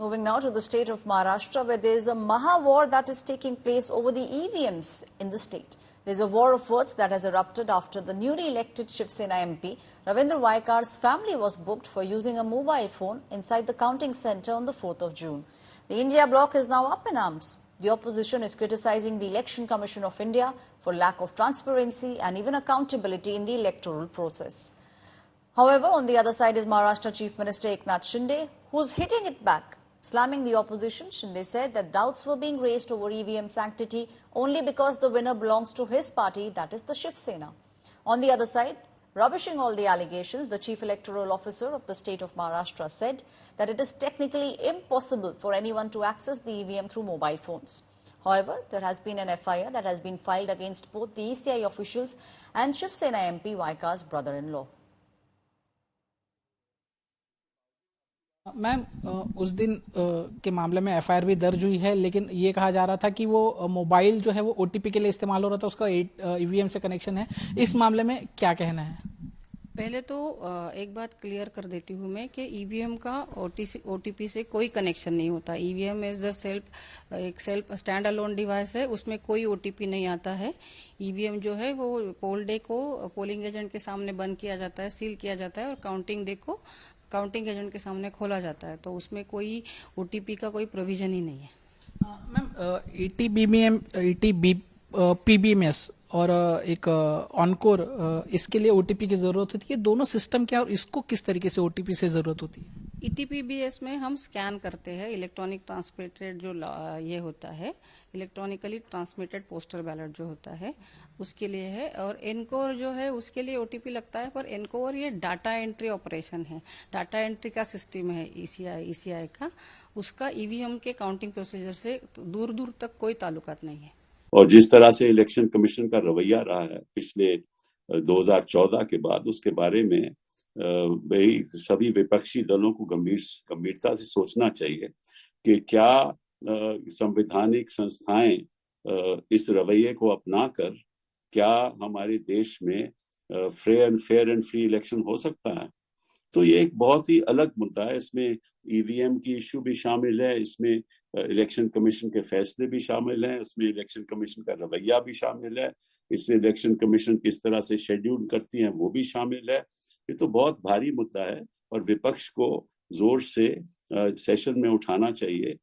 Moving now to the state of Maharashtra, where there is a Maha war that is taking place over the EVMs in the state. There's a war of words that has erupted after the newly elected Shiv Sena MP, Ravindra Vaikar's family was booked for using a mobile phone inside the counting centre on the 4th of June. The India bloc is now up in arms. The opposition is criticizing the Election Commission of India for lack of transparency and even accountability in the electoral process. However, on the other side is Maharashtra Chief Minister Eknath Shinde, who's hitting it back. Slamming the opposition, Shinde said that doubts were being raised over EVM sanctity only because the winner belongs to his party, that is the Shiv Sena. On the other side, rubbishing all the allegations, the Chief Electoral Officer of the state of Maharashtra said that it is technically impossible for anyone to access the EVM through mobile phones. However, there has been an FIR that has been filed against both the ECI officials and Shiv Sena MP Vaikar's brother-in-law. Ma'am, उस दिन के मामले में FIR भी दर्ज हुई है, लेकिन ये कहा जा रहा था कि वो मोबाइल जो है वो ओटीपी के लिए इस्तेमाल हो रहा था, उसका ईवीएम से कनेक्शन है। इस मामले में क्या कहना है? पहले तो एक बात क्लियर कर देती हूँ मैं कि ईवीएम का ओटीपी से कोई कनेक्शन नहीं होता। ईवीएम इज एक सेल्फ स्टैंड अलोन डिवाइस है, उसमें कोई ओटीपी नहीं आता है। ईवीएम जो है वो पोल डे को पोलिंग एजेंट के सामने बंद किया जाता है, सील किया जाता है और काउंटिंग डे को काउंटिंग एजेंट के सामने खोला जाता है, तो उसमें कोई ओटीपी का कोई प्रोविजन ही नहीं है। मैम, पीबीएमएस और एक ऑनकोर, इसके लिए ओटीपी की जरूरत होती है। दोनों सिस्टम क्या और इसको किस तरीके से ओटीपी से जरूरत होती है? ईटीपीबीएस में हम स्कैन करते हैं, इलेक्ट्रॉनिक ट्रांसमिटेड जो ये होता है, इलेक्ट्रॉनिकली ट्रांसमिटेड पोस्टल बैलेट जो होता है उसके लिए है। और एनकोर जो है उसके लिए ओटीपी लगता है, पर एनकोर ये डाटा एंट्री ऑपरेशन है, डाटा एंट्री का सिस्टम है ईसीआई का, उसका ईवीएम के काउंटिंग प्रोसीजर से दूर दूर तक कोई ताल्लुकात नहीं है। और जिस तरह से इलेक्शन कमीशन का रवैया रहा है पिछले 2014 के बाद, उसके बारे में वही सभी विपक्षी दलों को गंभीरता से सोचना चाहिए कि क्या संवैधानिक संस्थाएं इस रवैये को अपनाकर क्या हमारे देश में फेयर एंड फ्री इलेक्शन हो सकता है। तो ये एक बहुत ही अलग मुद्दा है। इसमें ईवीएम की इश्यू भी शामिल है, इसमें इलेक्शन कमीशन के फैसले भी शामिल हैं, उसमें इलेक्शन कमीशन का रवैया भी शामिल है, इससे इलेक्शन कमीशन किस तरह से शेड्यूल करती है वो भी शामिल है। ये तो बहुत भारी मुद्दा है और विपक्ष को जोर से सेशन में उठाना चाहिए